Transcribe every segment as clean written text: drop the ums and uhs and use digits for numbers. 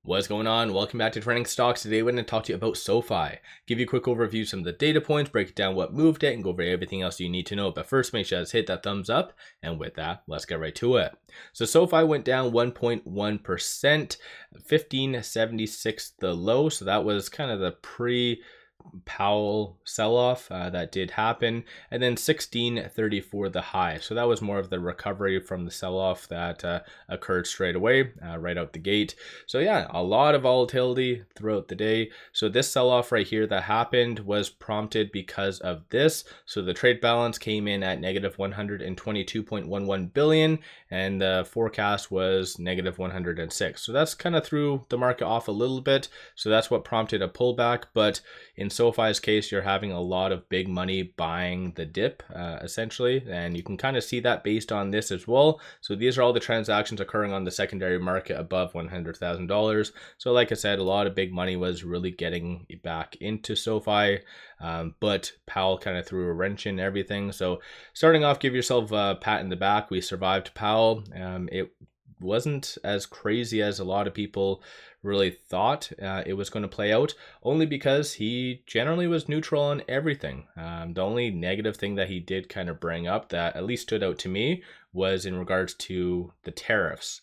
What's going on? Welcome back to Trending Stocks. Today we're going to talk to you about SoFi. Give you a quick overview of some of the data points, break down what moved it, and go over everything else you need to know. But first, make sure to hit that thumbs up. And with that, let's get right to it. So SoFi went down 1.1%, 1576 the low. So that was kind of the Powell sell-off that did happen, and then 1634 the high. So that was more of the recovery from the sell-off that occurred straight away, right out the gate. So yeah, a lot of volatility throughout the day. So this sell-off right here that happened was prompted because of this. So the trade balance came in at negative 122.11 billion, and the forecast was negative 106. So that's kind of threw the market off a little bit. So that's what prompted a pullback. But in SoFi's case, you're having a lot of big money buying the dip, essentially, and you can kind of see that based on this as well. So these are all the transactions occurring on the secondary market above $100,000. So like I said, a lot of big money was really getting back into SoFi, but Powell kind of threw a wrench in everything. So starting off, give yourself a pat in the back. We survived Powell. It wasn't as crazy as a lot of people really thought it was going to play out, only because he generally was neutral on everything. The only negative thing that he did kind of bring up that at least stood out to me was in regards to the tariffs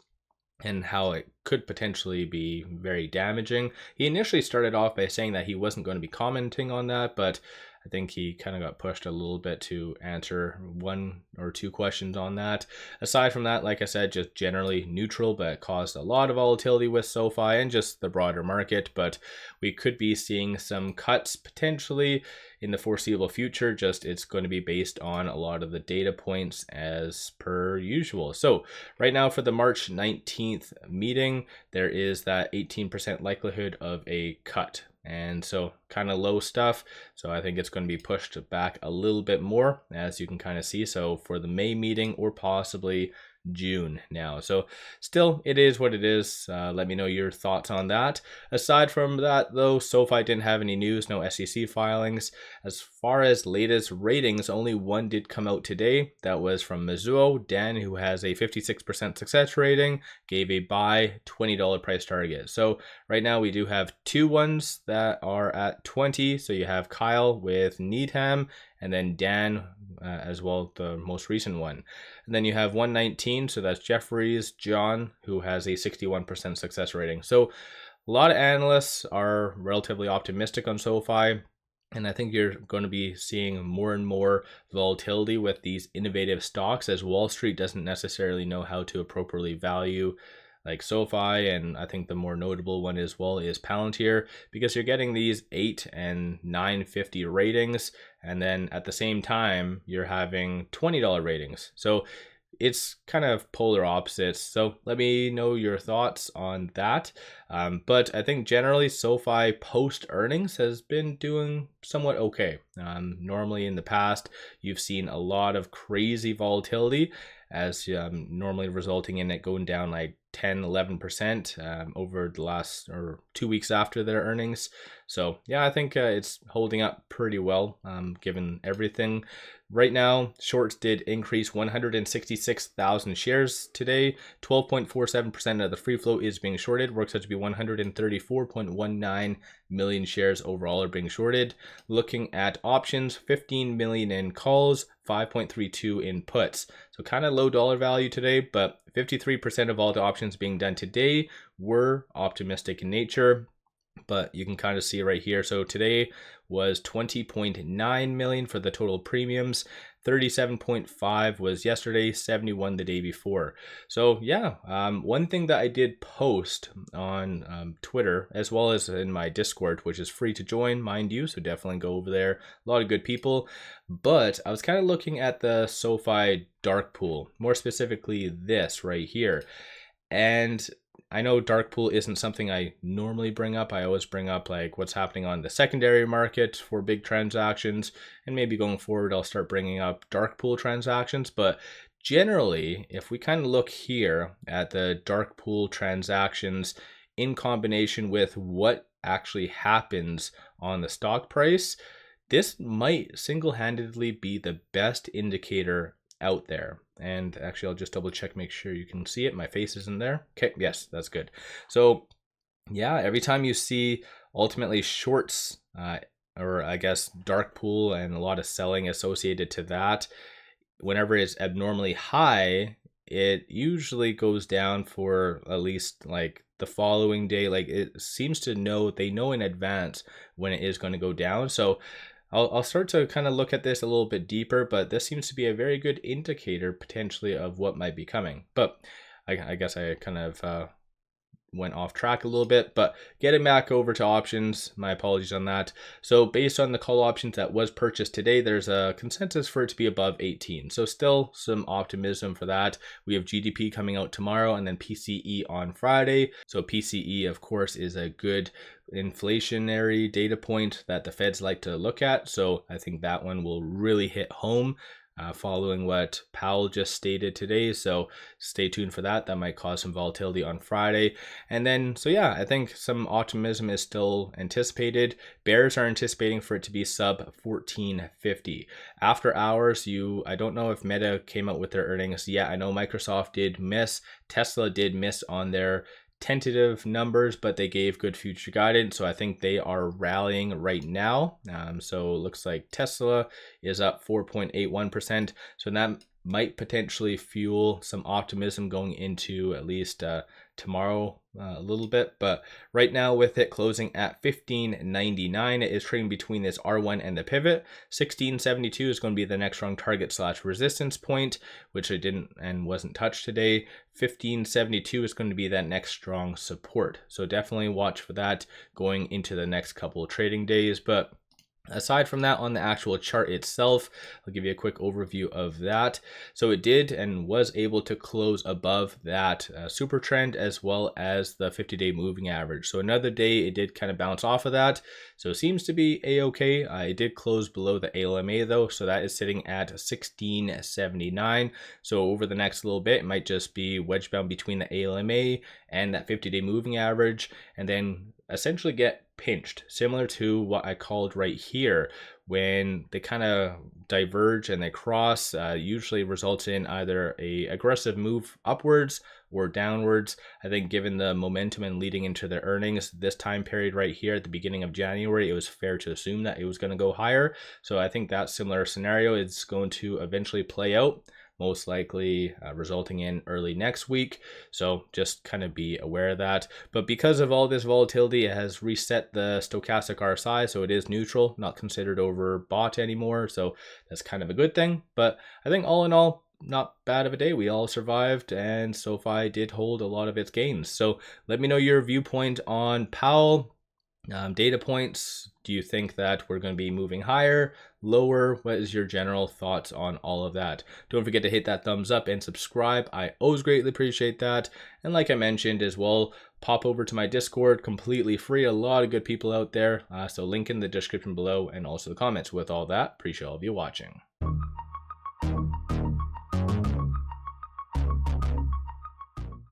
and how it could potentially be very damaging. He initially started off by saying that he wasn't going to be commenting on that, but I think he kind of got pushed a little bit to answer one or two questions on that. Aside from that, like I said, just generally neutral, but it caused a lot of volatility with SoFi and just the broader market. But we could be seeing some cuts potentially in the foreseeable future. Just it's going to be based on a lot of the data points as per usual. So right now for the March 19th meeting, there is that 18% likelihood of a cut. And so kind of low stuff. So I think it's going to be pushed back a little bit more, as you can kind of see. So for the May meeting or possibly June now. So still, it is what it is. Let me know your thoughts on that. Aside from that, though, SoFi didn't have any news, no SEC filings. As far as latest ratings, only one did come out today. That was from Mizuho. Dan, who has a 56% success rating, gave a buy $20 price target. So right now we do have two ones that are at 20. So you have Kyle with Needham, and then Dan as well, the most recent one. And then you have 119, so that's Jeffries John, who has a 61% success rating. So a lot of analysts are relatively optimistic on SoFi, and I think you're going to be seeing more and more volatility with these innovative stocks, as Wall Street doesn't necessarily know how to appropriately value like SoFi, and I think the more notable one as well is Palantir, because you're getting these 8 and 950 ratings, and then at the same time you're having $20 ratings. So it's kind of polar opposites. So let me know your thoughts on that. But I think generally SoFi post earnings has been doing somewhat okay. Normally in the past, you've seen a lot of crazy volatility, as normally resulting in it going down like 10-11% over the last or 2 weeks after their earnings. So yeah, I think it's holding up pretty well given everything. Right now, shorts did increase 166,000 shares today. 12.47% of the free float is being shorted. Works out to be 134.19 million shares overall are being shorted. Looking at options, 15 million in calls, 5.32 in puts. So kind of low dollar value today, but 53% of all the options being done today were optimistic in nature. But you can kind of see right here. So today was 20.9 million for the total premiums. 37.5 was yesterday, 71 the day before. So yeah, one thing that I did post on Twitter, as well as in my Discord, which is free to join, mind you, so definitely go over there. A lot of good people. But I was kind of looking at the SoFi dark pool, more specifically this right here. And I know dark pool isn't something I normally bring up. I always bring up like what's happening on the secondary market for big transactions, and maybe going forward I'll start bringing up dark pool transactions. But generally, if we kind of look here at the dark pool transactions in combination with what actually happens on the stock price, this might single-handedly be the best indicator out there. And actually, I'll just double check, make sure you can see it. My face isn't there. Okay, yes, that's good. So yeah, every time you see ultimately shorts, or I guess dark pool and a lot of selling associated to that, whenever it's abnormally high, it usually goes down for at least like the following day. Like it seems to know, they know in advance when it is going to go down. So I'll start to kind of look at this a little bit deeper, but this seems to be a very good indicator potentially of what might be coming. But I guess I kind of went off track a little bit, but getting back over to options, my apologies on that. So based on the call options that was purchased today, there's a consensus for it to be above 18. So still some optimism for that. We have GDP coming out tomorrow and then PCE on Friday. So PCE, of course, is a good inflationary data point that the Feds like to look at. So I think that one will really hit home. Following what Powell just stated today. So stay tuned for that. That might cause some volatility on Friday. And then, so yeah, I think some optimism is still anticipated. Bears are anticipating for it to be sub 1450. After hours, I don't know if Meta came out with their earnings yet. I know Microsoft did miss. Tesla did miss on their tentative numbers, but they gave good future guidance, so I think they are rallying right now. So it looks like Tesla is up 4.81%, so that might potentially fuel some optimism going into at least tomorrow a little bit. But right now, with it closing at 15.99, it is trading between this R1 and the pivot. 16.72 is going to be the next strong target / resistance point, which I didn't and wasn't touched today. 15.72 is going to be that next strong support, so definitely watch for that going into the next couple of trading days. But aside from that, on the actual chart itself, I'll give you a quick overview of that. So it did and was able to close above that super trend as well as the 50-day moving average. So another day it did kind of bounce off of that. So it seems to be a-okay. It did close below the ALMA though, so that is sitting at 16.79. So over the next little bit, it might just be wedge bound between the ALMA and that 50-day moving average, and then essentially get pinched, similar to what I called right here. When they kind of diverge and they cross, usually results in either a aggressive move upwards or downwards. I think given the momentum and leading into the earnings this time period right here at the beginning of January, it was fair to assume that it was going to go higher. So I think that similar scenario is going to eventually play out, most likely resulting in early next week. So just kind of be aware of that. But because of all this volatility, it has reset the stochastic RSI, so it is neutral, not considered overbought anymore. So that's kind of a good thing. But I think all in all, not bad of a day. We all survived, and SoFi did hold a lot of its gains. So let me know your viewpoint on Powell. Data points, do you think that we're going to be moving higher, lower? What is your general thoughts on all of that? Don't forget to hit that thumbs up and subscribe. I always greatly appreciate that. And like I mentioned as well, pop over to my Discord, completely free. A lot of good people out there. So link in the description below and also the comments. With all that, appreciate all of you watching.